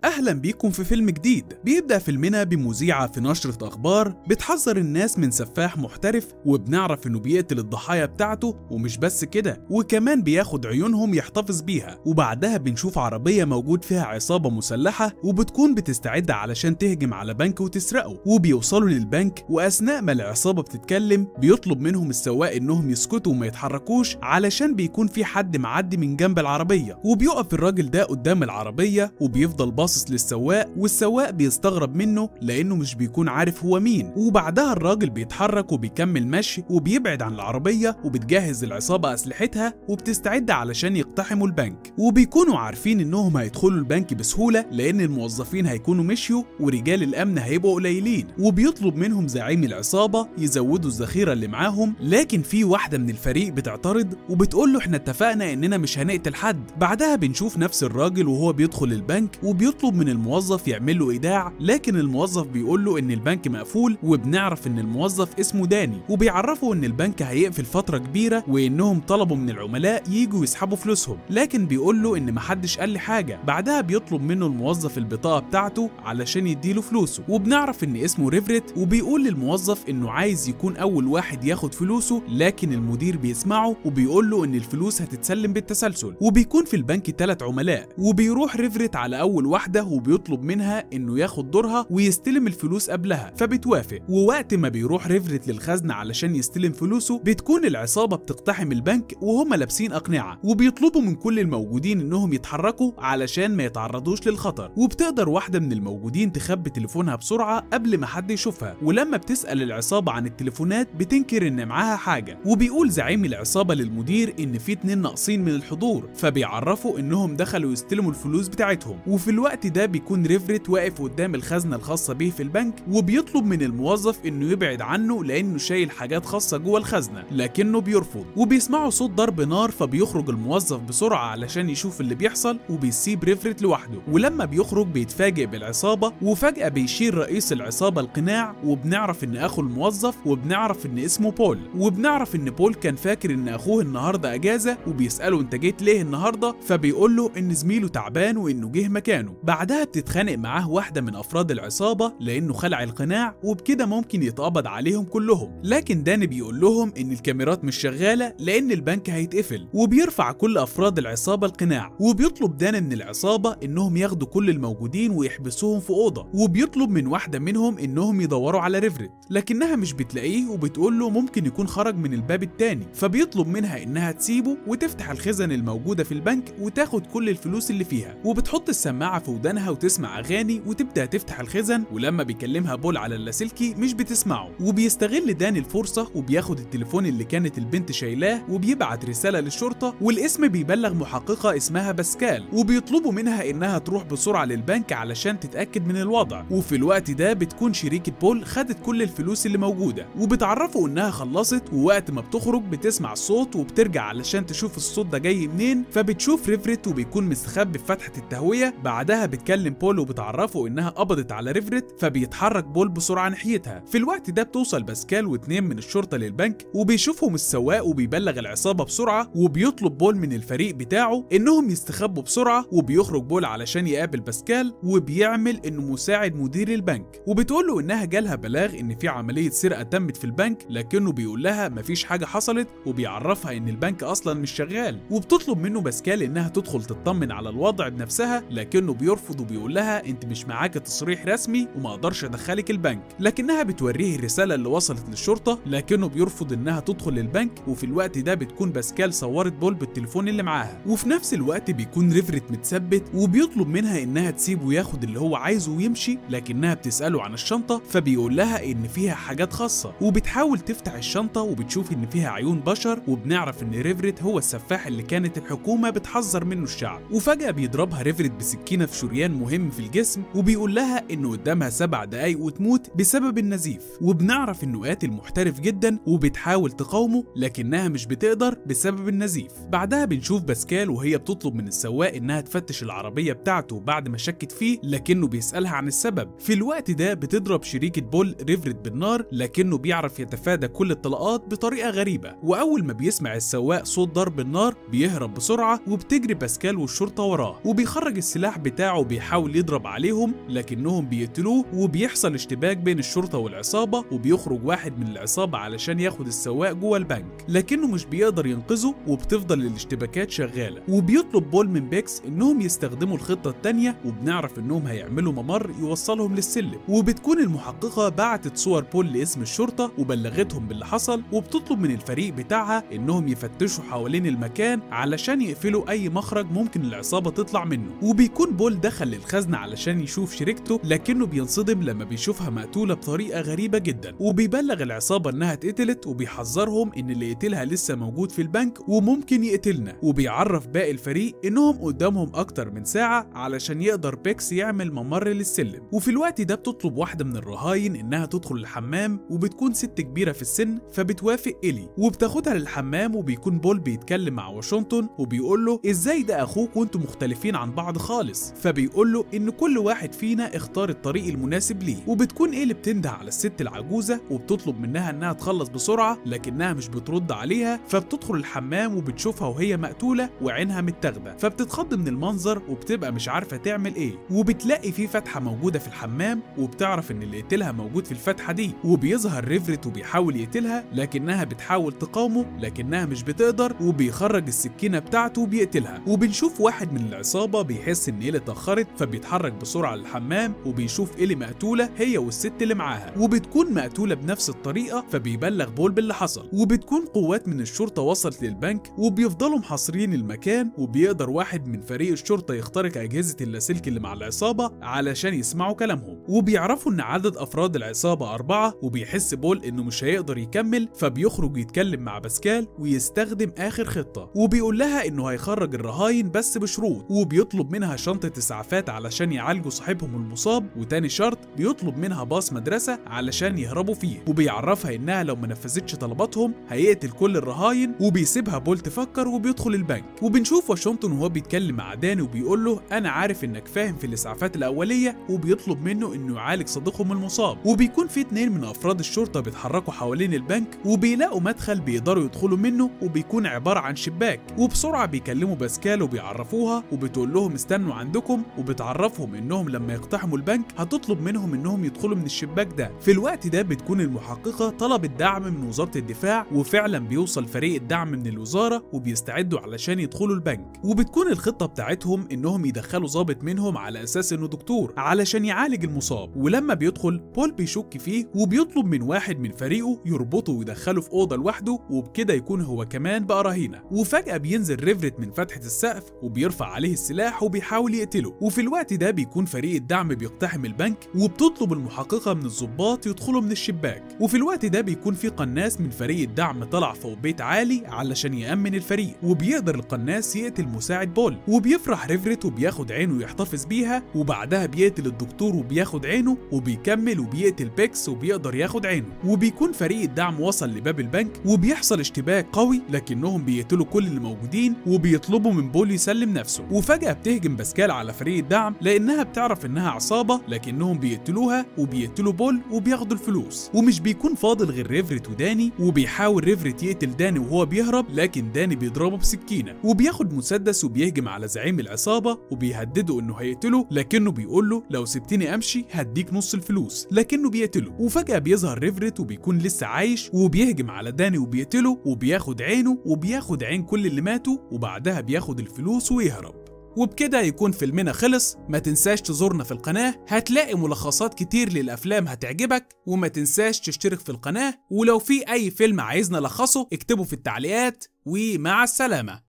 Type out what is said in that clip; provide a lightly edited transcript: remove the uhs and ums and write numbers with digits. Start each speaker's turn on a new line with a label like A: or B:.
A: أهلا بيكم في فيلم جديد. بيبدأ فيلمنا بمذيعة في نشرة أخبار بتحذر الناس من سفاح محترف، وبنعرف إنه بيقتل الضحايا بتاعته، ومش بس كده وكمان بياخد عيونهم يحتفظ بيها. وبعدها بنشوف عربية موجود فيها عصابة مسلحة وبتكون بتستعد علشان تهجم على بنك وتسرقه، وبيوصلوا للبنك وأثناء ما العصابة بتتكلم بيطلب منهم السواق إنهم يسكتوا وما يتحركوش علشان بيكون في حد معدي من جنب العربية. وبيقف الراجل ده قدام العربية وبيفضل باصص للسواق، والسواق بيستغرب منه لانه مش بيكون عارف هو مين. وبعدها الراجل بيتحرك وبيكمل مشي وبيبعد عن العربية، وبتجهز العصابة اسلحتها وبتستعد علشان يقتحموا البنك. وبيكونوا عارفين انهم هيدخلوا البنك بسهولة لان الموظفين هيكونوا مشيوا ورجال الامن هيبقوا قليلين. وبيطلب منهم زعيم العصابة يزودوا الذخيرة اللي معاهم، لكن في واحدة من الفريق بتعترض وبتقول له احنا اتفقنا اننا مش هنقتل حد. بعدها بنشوف نفس الراجل وهو بيدخل البنك وبيطلب من الموظف يعمل له ايداع، لكن الموظف بيقول له ان البنك مقفول. وبنعرف ان الموظف اسمه داني، وبيعرفه ان البنك هيقفل فترة كبيرة وانهم طلبوا من العملاء ييجوا يسحبوا فلوسهم، لكن بيقول له ان محدش قال لي حاجة. بعدها بيطلب منه الموظف البطاقة بتاعته علشان يديله فلوسه، وبنعرف ان اسمه ريفرت، وبيقول للموظف انه عايز يكون اول واحد ياخد فلوسه، لكن المدير بيسمعه وبيقول له ان الفلوس هتتسلم بالتسلسل. وبيكون في البنك 3 عملاء، وبيروح ريفرت على اول واحدة وبيطلب منها انه ياخد دورها ويستلم الفلوس قبلها، فبتوافق. ووقت ما بيروح ريفرت للخزنة علشان يستلم فلوسه بتكون العصابة بتقتحم البنك وهم لابسين أقنعة، وبيطلبوا من كل الموجودين انهم يتحركوا علشان ما يتعرضوش للخطر. وبتقدر واحدة من الموجودين تخبي تليفونها بسرعة قبل ما حد يشوفها، ولما بتسأل العصابة عن التليفونات بتنكر ان معاها حاجة. وبيقول زعيم العصابة للمدير ان في 2 ناقصين من الحضور، فبيعرفوا انهم دخلوا يستلموا الفلوس بتاعتهم. وفي الوقت ده بيكون ريفرت واقف قدام الخزنة الخاصة به في البنك، وبيطلب من الموظف انه يبعد عنه لانه شايل حاجات خاصة جوه الخزنة، لكنه بيرفض. وبيسمعوا صوت ضرب نار، فبيخرج الموظف بسرعة علشان يشوف اللي بيحصل، وبيسيب ريفرت لوحده. ولما بيخرج بيتفاجئ بالعصابة، وفجأة بيشير رئيس العصابة القناع، وبنعرف ان اخو الموظف، وبنعرف ان اسمه بول. وبنعرف ان بول كان فاكر ان اخوه النهارده اجازة، وبيسأله انت جيت ليه النهارده؟ فبيقول له ان زميله تعبان وانه جه مكانه. بعدها بتتخانق معاه واحدة من افراد العصابة لانه خلع القناع، وبكده ممكن يتقبض عليهم كلهم. لكن داني بيقول لهم ان الكاميرات مش شغالة لان البنك هيتقفل، وبيرفع كل افراد العصابة القناع. وبيطلب داني من العصابة انهم ياخدوا كل الموجودين ويحبسوهم في اوضة، وبيطلب من واحدة منهم انهم يدوروا على ريفرت، لكنها مش بتلاقيه، وبتقول له ممكن يكون خرج من الباب التاني. فبيطلب منها انها تسيبه وتفتح الخزن الموجودة في البنك وتاخد كل الفلوس اللي فيها. وبتحط السماعة في ودانها وتسمع اغاني وتبدأ تفتح الخزن، ولما بيكلمها بول على اللاسلكي مش بتسمعه. وبيستغل داني الفرصة وبياخد التليفون اللي كانت البنت شايلاه وبيبعت رسالة للشرطة، والاسم بيبلغ محققة اسمها باسكال، وبيطلبوا منها انها تروح بسرعة للبنك علشان تتأكد من الوضع. وفي الوقت ده بتكون شريكة بول خدت كل الفلوس اللي موجودة، وبتعرفوا انها خلصت. ووقت ما بتخرج بتسمع الصوت وبترجع علشان تشوف الصوت ده جاي منين، فبتشوف ريفرت وبيكون مستخبي في فتحة التهوية. بعدها بتكلم بول وبتعرفه انها قبضت على ريفرت، فبيتحرك بول بسرعة ناحيتها. في الوقت ده بتوصل باسكال و2 من الشرطة للبنك، وبيشوفهم السواق وبيبلغ العصابة بسرعة، وبيطلب بول من الفريق بتاعه انهم يستخبوا بسرعة. وبيخرج بول علشان يقابل باسكال، وبيعمل انه مساعد مدير البنك، وبتقول له انها جالها بلاغ ان في عملية سرقة تمت في البنك، لكنه بيقول لها مفيش حاجة حصلت، وبيعرفها ان البنك اصلا مش شغال. وبتطلب منه باسكال انها تدخل تطمن على الوضع بنفسها، لكنه بيرفض وبيقول لها انت مش معاك تصريح رسمي وما اقدرش ادخلك البنك. لكنها بتوريه الرسالة اللي وصلت للشرطة، لكنه بيرفض انها تدخل للبنك. وفي الوقت ده بتكون باسكال صورت بول بالتليفون اللي معاها. وفي نفس الوقت بيكون ريفرت متثبت، وبيطلب منها انها تسيبه ياخد اللي هو عايزه ويمشي، لكنها بتسأله عن الشنطة، فبيقول لها ان فيها حاجات خاصة. وبتحاول تفتح الشنطة وبتشوف ان فيها عيون بشر، وبنعرف ان ريفرت هو السفاح اللي كانت الحكومة بتحذر منه الشعب. وفجأة بيضربها ريفرت بسكينة في شريان مهم في الجسم، وبيقول لها انه قدامها 7 دقايق وتموت بسبب النزيف. وبنعرف انه قاتل محترف جدا، وبتحاول تقاومه لكنها مش بتقدر بسبب النزيف. بعدها بنشوف باسكال وهي بتطلب من السواق انها تفتش العربية بتاعته بعد ما شكت فيه، لكنه بيسألها عن السبب. في الوقت ده بتضرب شريكة بول ريفرت بالنار، لكنه بيعرف يتفادى كل الطلقات بطريقة غريبة. واول ما بيسمع السواق صوت ضرب النار بيهرب بسرعة، وبتجري باسكال والشرطة وراه، وبيخرج السلاح بتاعه بتاعه بيحاول يضرب عليهم لكنهم بيقتلوه، وبيحصل اشتباك بين الشرطة والعصابة، وبيخرج واحد من العصابة علشان ياخد السواق جوه البنك لكنه مش بيقدر ينقذه، وبتفضل الاشتباكات شغالة. وبيطلب بول من بيكس انهم يستخدموا الخطة التانية، وبنعرف انهم هيعملوا ممر يوصلهم للسلم. وبتكون المحققة بعتت صور بول لاسم الشرطة وبلغتهم باللي حصل، وبتطلب من الفريق بتاعها انهم يفتشوا حوالين المكان علشان يقفلوا اي مخرج ممكن العصابة تطلع منه. وبيكون بول دخل للخزنة علشان يشوف شريكته لكنه بينصدم لما بيشوفها مقتولة بطريقة غريبة جدا، وبيبلغ العصابة انها اتقتلت، وبيحذرهم ان اللي يقتلها لسه موجود في البنك وممكن يقتلنا. وبيعرف باقي الفريق انهم قدامهم اكتر من ساعة علشان يقدر بيكس يعمل ممر للسلم. وفي الوقت ده بتطلب واحدة من الرهاين انها تدخل الحمام، وبتكون ست كبيرة في السن فبتوافق إلي وبتاخدها للحمام. وبيكون بول بيتكلم مع واشنطن وبيقول له ازاي ده اخوك وانتم مختلفين عن بعض خالص، فبيقول له ان كل واحد فينا اختار الطريق المناسب ليه. وبتكون إلي بتنده على الست العجوزة وبتطلب منها انها تخلص بسرعة لكنها مش بترد عليها، فبتدخل الحمام وبتشوفها وهي مقتولة وعينها متاخدة، فبتتخض من المنظر وبتبقى مش عارفة تعمل ايه. وبتلاقي في فتحة موجودة في الحمام، وبتعرف ان اللي قتلها موجود في الفتحة دي. وبيظهر ريفرت وبيحاول يقتلها لكنها بتحاول تقاومه لكنها مش بتقدر، وبيخرج السكينة بتاعته وبيقتلها. وبنشوف واحد من العصابة بيحس ان إلي اتأخرت فبيتحرك بسرعة للحمام، وبيشوف إلي مقتولة هي والست اللي معاها، وبتكون مقتولة بنفس الطريقة، فبيبلغ بول باللي حصل. وبتكون قوات من الشرطة وصلت للبنك وبيفضلوا محاصرين المكان، وبيقدر واحد من فريق الشرطة يخترق أجهزة اللاسلكي اللي مع العصابة علشان يسمعوا كلامهم. وبيعرفوا ان عدد افراد العصابة 4، وبيحس بول انه مش هيقدر يكمل، فبيخرج يتكلم مع باسكال ويستخدم اخر خطة، وبيقول لها انه هيخرج الرهاين بس بشروط. وبيطلب منها شنطة اسعافات علشان يعالجوا صاحبهم المصاب، وتاني شرط بيطلب منها باص مدرسة علشان يهربوا فيه. وبيعرفها انها لو ما نفذتش طلباتهم هيقتل كل الرهاين، وبيسيبها بول تفكر وبيدخل البنك. وبنشوف واشنطن وهو بيتكلم مع داني وبيقول له انا عارف انك فاهم في الاسعافات الاولية، وبيطلب منه انه يعالج صديقهم المصاب. وبيكون في 2 من افراد الشرطة بيتحركوا حوالين البنك، وبيلاقوا مدخل بيقدروا يدخلوا منه، وبيكون عبارة عن شباك. وبسرعة بيكلموا باسكال وبيعرفوها، وبتقول لهم استنوا عندكم، وبتعرفهم انهم لما يقتحموا البنك هتطلب منهم انهم يدخلوا من الشباك ده. في الوقت ده بتكون المحققة طلبت دعم من وزارة الدفاع، وفعلا بيوصل فريق الدعم من الوزارة وبيستعدوا علشان يدخلوا البنك. وبتكون الخطة بتاعتهم انهم يدخلوا ضابط منهم على اساس انه دكتور علشان يعالج المصاب. ولما بيدخل بول بيشك فيه وبيطلب من واحد من فريقه يربطه ويدخله في اوضه لوحده، وبكده يكون هو كمان بقى رهينه. وفجاه بينزل ريفرت من فتحه السقف وبيرفع عليه السلاح وبيحاول يقتله. وفي الوقت ده بيكون فريق الدعم بيقتحم البنك، وبتطلب المحققه من الضباط يدخلوا من الشباك. وفي الوقت ده بيكون في قناص من فريق الدعم طلع فوق بيت عالي علشان يأمن الفريق، وبيقدر القناص يقتل مساعد بول. وبيفرح ريفرت وبياخد عينه يحتفظ بيها، وبعدها بيقتل الدكتور وبياخد عينه، وبيكمل وبيقتل بيكس وبيقدر ياخد عينه. وبيكون فريق الدعم وصل لباب البنك، وبيحصل اشتباك قوي لكنهم بيقتلوا كل اللي موجودين، وبيطلبوا من بول يسلم نفسه. وفجأة بتهجم باسكال على فريق الدعم لانها بتعرف انها عصابة، لكنهم بيقتلوها وبيقتلوا بول وبياخدوا الفلوس. ومش بيكون فاضل غير ريفرت وداني، وبيحاول ريفرت يقتل داني وهو بيهرب، لكن داني بيضربه بسكينة. وبياخد مسدس وبيهجم على زعيم العصابة وبيهدده انه هيقتله، لكنه بيقول له لو سبتني امشي هديك نص الفلوس، لكنه بيقتله. وفجأة بيظهر ريفرت وبيكون لسه عايش، وبيهجم على داني وبيقتله، وبياخد عينه وبياخد عين كل اللي ماتوا، وبعدها بياخد الفلوس ويهرب. وبكده يكون فيلمنا خلص. ما تنساش تزورنا في القناة، هتلاقي ملخصات كتير للأفلام هتعجبك، وما تنساش تشترك في القناة، ولو في أي فيلم عايزنا نلخصه اكتبه في التعليقات، ومع السلامة.